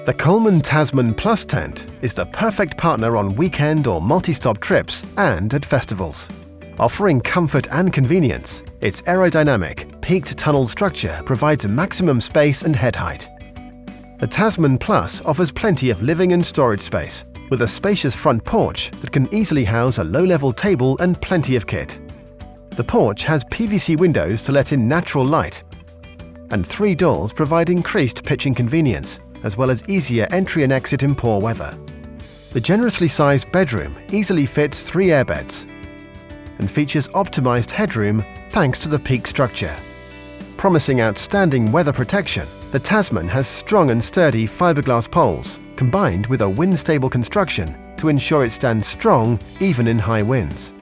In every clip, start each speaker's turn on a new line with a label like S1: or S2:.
S1: The Coleman Tasman Plus tent is the perfect partner on weekend or multi-stop trips and at festivals. Offering comfort and convenience, its aerodynamic, peaked tunneled structure provides maximum space and head height. The Tasman Plus offers plenty of living and storage space, with a spacious front porch that can easily house a low-level table and plenty of kit. The porch has PVC windows to let in natural light, and 3 doors provide increased pitching convenience, as well as easier entry and exit in poor weather. The generously sized bedroom easily fits 3 airbeds and features optimized headroom thanks to the peak structure. Promising outstanding weather protection, the Tasman has strong and sturdy fiberglass poles combined with a wind-stable construction to ensure it stands strong even in high winds.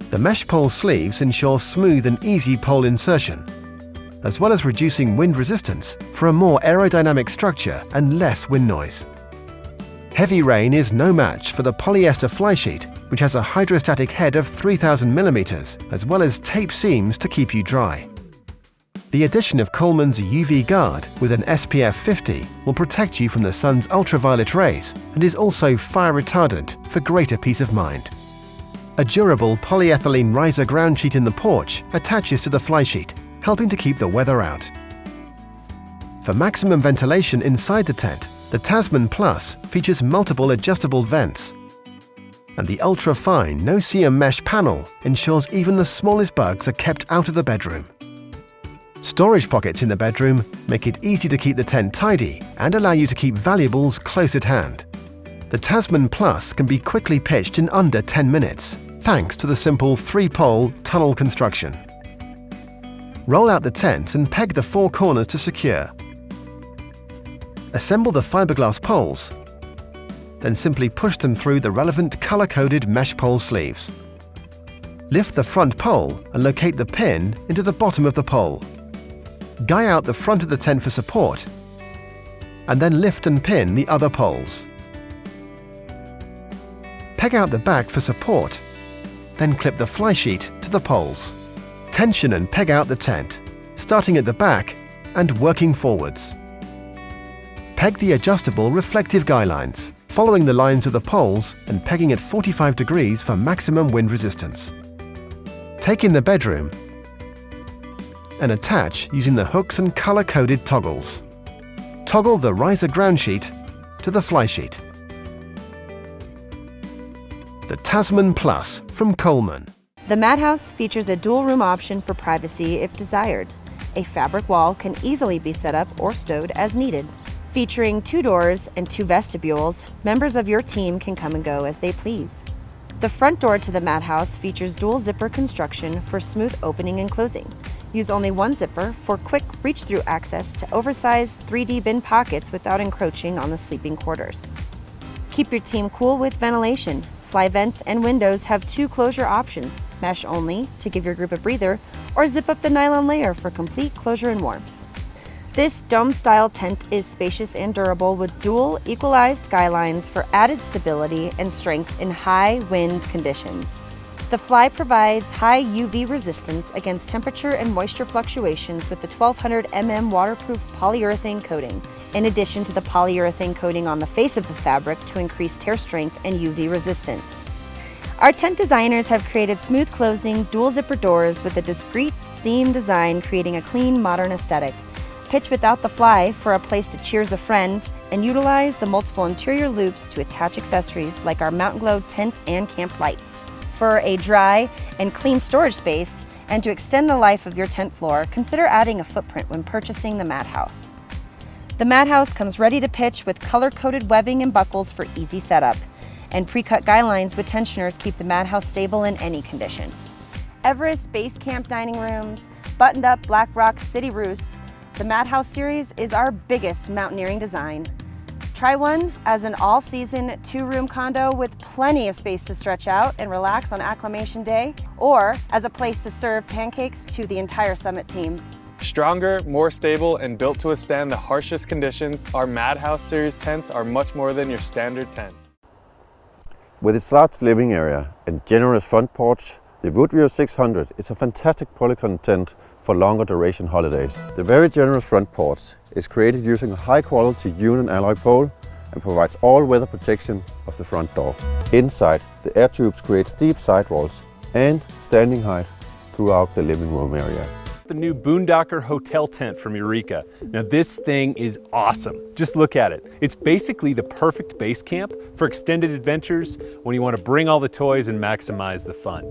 S1: The mesh pole sleeves ensure smooth and easy pole insertion, as well as reducing wind resistance for a more aerodynamic structure and less wind noise. Heavy rain is no match for the polyester flysheet, which has a hydrostatic head of 3,000 mm, as well as tape seams to keep you dry. The addition of Coleman's UV guard with an SPF 50 will protect you from the sun's ultraviolet rays and is also fire retardant for greater peace of mind. A durable polyethylene riser ground sheet in the porch attaches to the flysheet, helping to keep the weather out. For maximum ventilation inside the tent, the Tasman Plus features multiple adjustable vents, and the ultra-fine no-seam mesh panel ensures even the smallest bugs are kept out of the bedroom. Storage pockets in the bedroom make it easy to keep the tent tidy and allow you to keep valuables close at hand. The Tasman Plus can be quickly pitched in under 10 minutes, thanks to the simple 3-pole tunnel construction. Roll out the tent and peg the 4 corners to secure. Assemble the fiberglass poles, then simply push them through the relevant color-coded mesh pole sleeves. Lift the front pole and locate the pin into the bottom of the pole. Guy out the front of the tent for support, and then lift and pin the other poles. Peg out the back for support, then clip the flysheet to the poles. Tension and peg out the tent, starting at the back and working forwards. Peg the adjustable reflective guy lines, following the lines of the poles and pegging at 45 degrees for maximum wind resistance. Take in the bedroom and attach using the hooks and color-coded toggles. Toggle the riser ground sheet to the flysheet. The Tasman Plus from Coleman.
S2: The Mad House features a dual room option for privacy if desired. A fabric wall can easily be set up or stowed as needed. Featuring 2 doors and 2 vestibules, members of your team can come and go as they please. The front door to the Mad House features dual zipper construction for smooth opening and closing. Use only 1 zipper for quick reach-through access to oversized 3D bin pockets without encroaching on the sleeping quarters. Keep your team cool with ventilation. Fly vents and windows have 2 closure options, mesh only to give your group a breather, or zip up the nylon layer for complete closure and warmth. This dome-style tent is spacious and durable with dual equalized guy lines for added stability and strength in high wind conditions. The Fly provides high UV resistance against temperature and moisture fluctuations with the 1200 mm waterproof polyurethane coating, in addition to the polyurethane coating on the face of the fabric to increase tear strength and UV resistance. Our tent designers have created smooth closing dual zipper doors with a discreet seam design, creating a clean, modern aesthetic. Pitch without the Fly for a place to cheers a friend, and utilize the multiple interior loops to attach accessories like our Mountain Glow tent and camp lights. For a dry and clean storage space, and to extend the life of your tent floor, consider adding a footprint when purchasing the Mad House. The Mad House comes ready to pitch with color-coded webbing and buckles for easy setup, and pre-cut guy lines with tensioners keep the Mad House stable in any condition. Everest Base Camp dining rooms, buttoned-up Black Rock city roosts, the Mad House series is our biggest mountaineering design. Try one as an all-season 2-room condo with plenty of space to stretch out and relax on acclimation day, or as a place to serve pancakes to the entire summit team.
S3: Stronger, more stable, and built to withstand the harshest conditions, our Mad House series tents are much more than your standard tent.
S4: With its large living area and generous front porch, The Woodview 600 is a fantastic polycon tent for longer duration holidays. The very generous front porch is created using a high quality union alloy pole and provides all weather protection of the front door. Inside, the air tubes create steep sidewalls and standing height throughout the living room area.
S5: The new Boondocker hotel tent from Eureka. Now this thing is awesome. Just look at it. It's basically the perfect base camp for extended adventures when you want to bring all the toys and maximize the fun.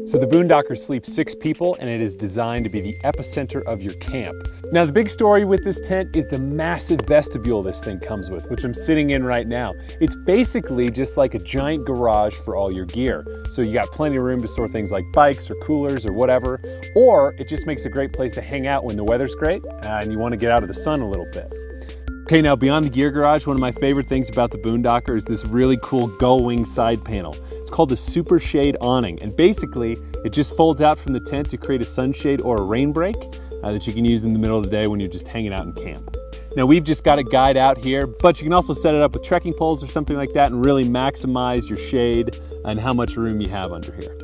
S5: So the Boondocker sleeps 6 people and it is designed to be the epicenter of your camp. Now the big story with this tent is the massive vestibule this thing comes with, which I'm sitting in right now. It's basically just like a giant garage for all your gear. So you got plenty of room to store things like bikes or coolers or whatever, or it just makes a great place to hang out when the weather's great and you want to get out of the sun a little bit. Okay, now beyond the gear garage, one of my favorite things about the Boondocker is this really cool gull wing side panel. It's called the Super Shade awning, and basically it just folds out from the tent to create a sunshade or a rain break that you can use in the middle of the day when you're just hanging out in camp. Now we've just got a guide out here, but you can also set it up with trekking poles or something like that and really maximize your shade and how much room you have under here.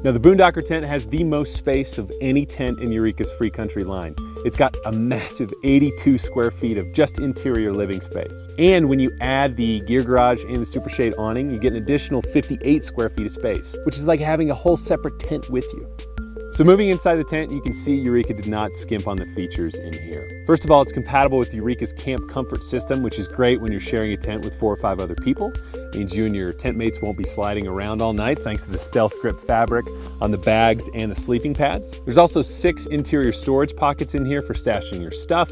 S5: Now the Boondocker tent has the most space of any tent in Eureka's free country line. It's got a massive 82 square feet of just interior living space. And when you add the gear garage and the Super Shade awning, you get an additional 58 square feet of space, which is like having a whole separate tent with you. So moving inside the tent, you can see Eureka did not skimp on the features in here. First of all, it's compatible with Eureka's Camp Comfort system, which is great when you're sharing a tent with 4 or 5 other people. It means you and your tent mates won't be sliding around all night thanks to the stealth grip fabric on the bags and the sleeping pads. There's also 6 interior storage pockets in here for stashing your stuff.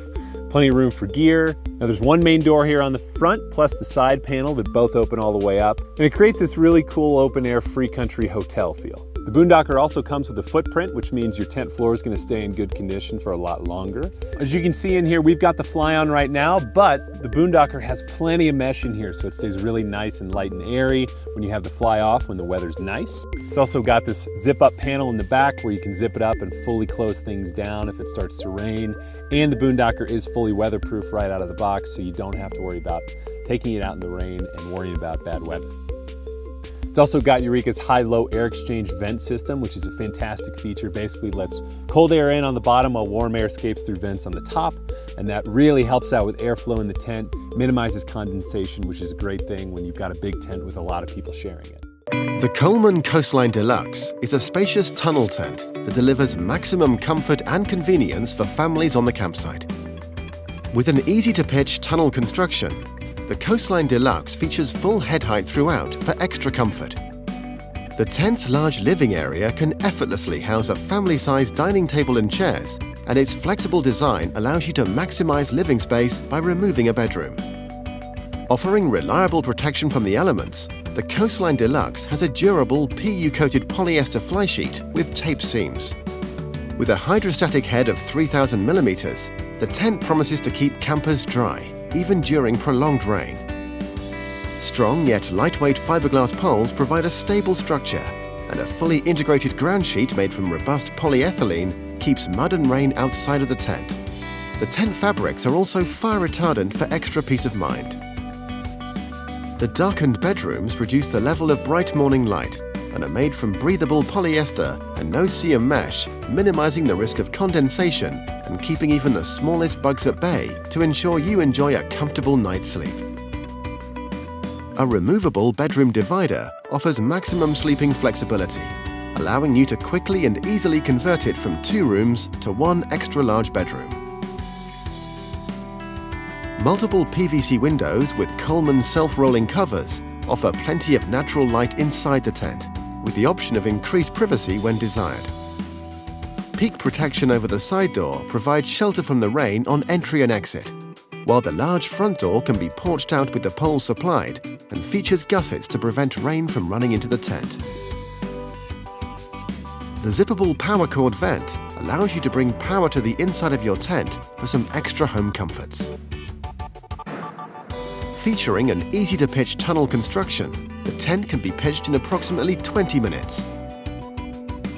S5: Plenty of room for gear. Now there's one main door here on the front, plus the side panel that both open all the way up. And it creates this really cool open air free country hotel feel. The Boondocker also comes with a footprint, which means your tent floor is going to stay in good condition for a lot longer. As you can see in here, we've got the fly on right now, but the Boondocker has plenty of mesh in here, so it stays really nice and light and airy when you have the fly off when the weather's nice. It's also got this zip up panel in the back where you can zip it up and fully close things down if it starts to rain. And the Boondocker is fully weatherproof right out of the box, so you don't have to worry about taking it out in the rain and worrying about bad weather. It's also got Eureka's high-low air exchange vent system, which is a fantastic feature. Basically lets cold air in on the bottom while warm air escapes through vents on the top. And that really helps out with airflow in the tent, minimizes condensation, which is a great thing when you've got a big tent with a lot of people sharing it.
S1: The Coleman Coastline Deluxe is a spacious tunnel tent that delivers maximum comfort and convenience for families on the campsite. With an easy-to-pitch tunnel construction, the Coastline Deluxe features full head height throughout for extra comfort. The tent's large living area can effortlessly house a family-sized dining table and chairs, and its flexible design allows you to maximize living space by removing a bedroom. Offering reliable protection from the elements, the Coastline Deluxe has a durable PU-coated polyester flysheet with tape seams. With a hydrostatic head of 3,000 millimeters, the tent promises to keep campers dry, even during prolonged rain. Strong yet lightweight fiberglass poles provide a stable structure, and a fully integrated ground sheet made from robust polyethylene keeps mud and rain outside of the tent. The tent fabrics are also fire retardant for extra peace of mind. The darkened bedrooms reduce the level of bright morning light and are made from breathable polyester and no-seam mesh, minimizing the risk of condensation and keeping even the smallest bugs at bay to ensure you enjoy a comfortable night's sleep. A removable bedroom divider offers maximum sleeping flexibility, allowing you to quickly and easily convert it from 2 rooms to 1 extra large bedroom. Multiple PVC windows with Coleman self-rolling covers offer plenty of natural light inside the tent, with the option of increased privacy when desired. Peak protection over the side door provides shelter from the rain on entry and exit, while the large front door can be porched out with the poles supplied and features gussets to prevent rain from running into the tent. The zippable power cord vent allows you to bring power to the inside of your tent for some extra home comforts. Featuring an easy-to-pitch tunnel construction, the tent can be pitched in approximately 20 minutes.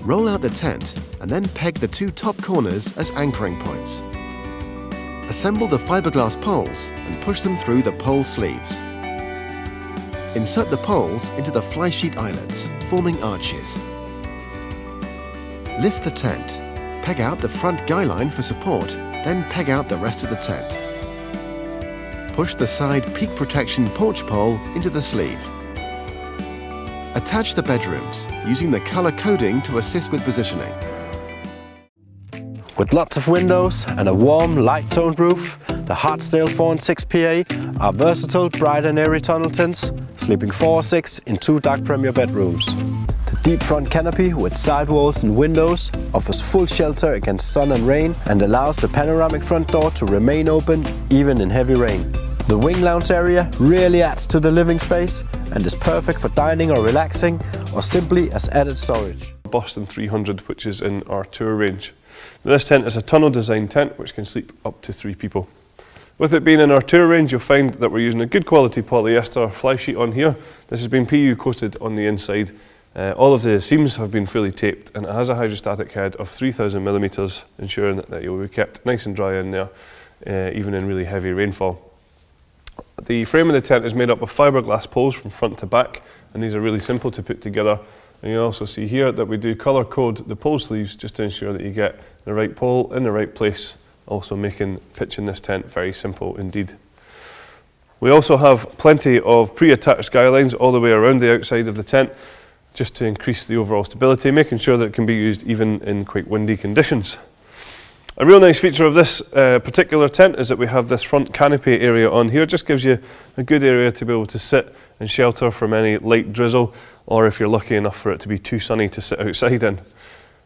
S1: Roll out the tent and then peg the 2 top corners as anchoring points. Assemble the fiberglass poles and push them through the pole sleeves. Insert the poles into the fly sheet eyelets, forming arches. Lift the tent. Peg out the front guy line for support, then peg out the rest of the tent. Push the side peak protection porch pole into the sleeve. Attach the bedrooms, using the colour coding to assist with positioning.
S6: With lots of windows and a warm, light-toned roof, the Hartsdale 4 and 6 PA are versatile, bright and airy tunnel tents, sleeping 4 or 6 in 2 dark premier bedrooms. The deep front canopy with sidewalls and windows offers full shelter against sun and rain and allows the panoramic front door to remain open even in heavy rain. The wing lounge area really adds to the living space and is perfect for dining or relaxing, or simply as added storage.
S7: Boston 300, which is in our tour range. Now, this tent is a tunnel design tent which can sleep up to 3 people. With it being in our tour range, you'll find that we're using a good quality polyester fly sheet on here. This has been PU coated on the inside. All of the seams have been fully taped, and it has a hydrostatic head of 3000 millimeters, ensuring that you'll be kept nice and dry in there, even in really heavy rainfall. The frame of the tent is made up of fiberglass poles from front to back, and these are really simple to put together. And you'll also see here that we do colour code the pole sleeves just to ensure that you get the right pole in the right place, also making pitching this tent very simple indeed. We also have plenty of pre-attached guy lines all the way around the outside of the tent, just to increase the overall stability, making sure that it can be used even in quite windy conditions. A real nice feature of this particular tent is that we have this front canopy area on here. It just gives you a good area to be able to sit and shelter from any light drizzle, or if you're lucky enough for it to be too sunny to sit outside in.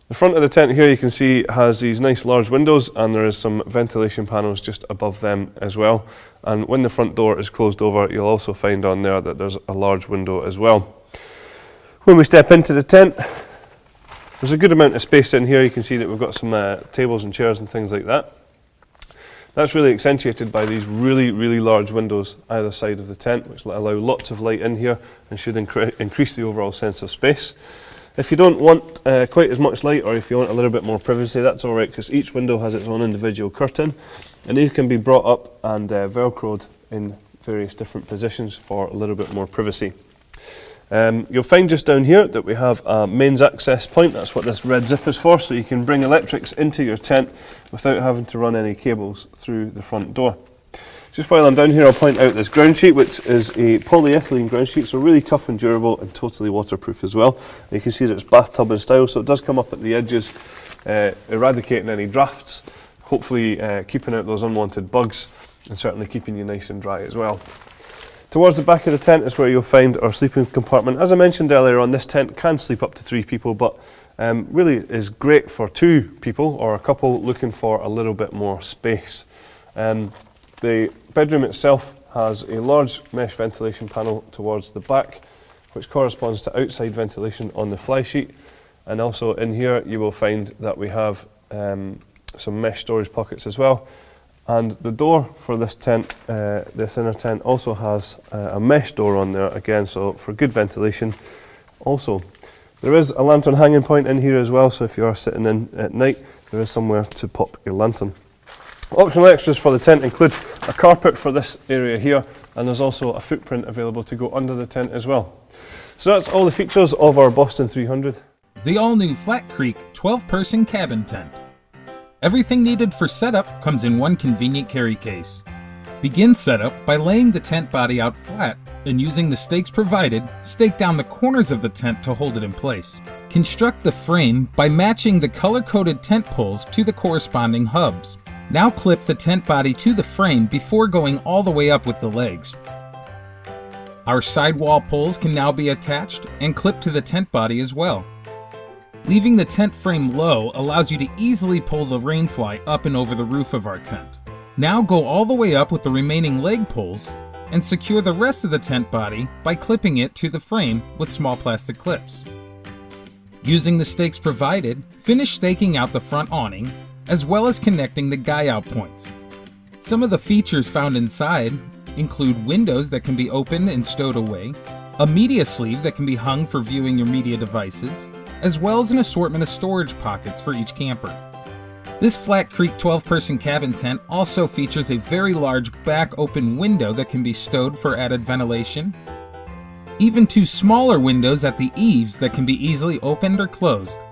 S7: The front of the tent here, you can see, has these nice large windows, and there is some ventilation panels just above them as well. And when the front door is closed over, you'll also find on there that there's a large window as well. When we step into the tent, there's a good amount of space in here. You can see that we've got some tables and chairs and things like that. That's really accentuated by these really, really large windows either side of the tent, which allow lots of light in here and should increase the overall sense of space. If you don't want quite as much light, or if you want a little bit more privacy, that's all right, because each window has its own individual curtain, and these can be brought up and velcroed in various different positions for a little bit more privacy. You'll find just down here that we have a mains access point. That's what this red zip is for, so you can bring electrics into your tent without having to run any cables through the front door. Just while I'm down here, I'll point out this ground sheet, which is a polyethylene ground sheet, so really tough and durable and totally waterproof as well. You can see that it's bathtub in style, so it does come up at the edges, eradicating any drafts, hopefully keeping out those unwanted bugs, and certainly keeping you nice and dry as well. Towards the back of the tent is where you'll find our sleeping compartment. As I mentioned earlier on, this tent can sleep up to 3 people, but really is great for 2 people or a couple looking for a little bit more space. The bedroom itself has a large mesh ventilation panel towards the back, which corresponds to outside ventilation on the fly sheet. And also in here you will find that we have some mesh storage pockets as well. And the door for this tent, this inner tent, also has a mesh door on there again, so for good ventilation. Also, there is a lantern hanging point in here as well, so if you are sitting in at night, there is somewhere to pop your lantern. Optional extras for the tent include a carpet for this area here, and there's also a footprint available to go under the tent as well. So that's all the features of our Boston 300.
S8: The all-new Flat Creek 12-person cabin tent. Everything needed for setup comes in one convenient carry case. Begin setup by laying the tent body out flat and using the stakes provided, stake down the corners of the tent to hold it in place. Construct the frame by matching the color-coded tent poles to the corresponding hubs. Now clip the tent body to the frame before going all the way up with the legs. Our sidewall poles can now be attached and clipped to the tent body as well. Leaving the tent frame low allows you to easily pull the rainfly up and over the roof of our tent. Now go all the way up with the remaining leg poles and secure the rest of the tent body by clipping it to the frame with small plastic clips. Using the stakes provided, finish staking out the front awning as well as connecting the guy-out points. Some of the features found inside include windows that can be opened and stowed away, a media sleeve that can be hung for viewing your media devices, as well as an assortment of storage pockets for each camper. This Flat Creek 12-person cabin tent also features a very large back open window that can be stowed for added ventilation, even two smaller windows at the eaves that can be easily opened or closed.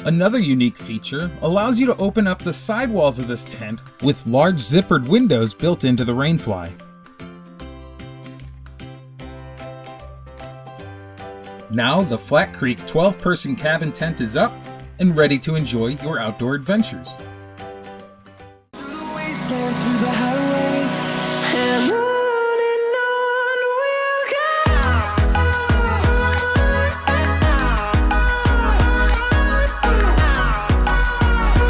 S8: Another unique feature allows you to open up the sidewalls of this tent with large zippered windows built into the rainfly. Now the Flat Creek 12-person cabin tent is up and ready to enjoy your outdoor adventures.
S9: Through the wastelands, through the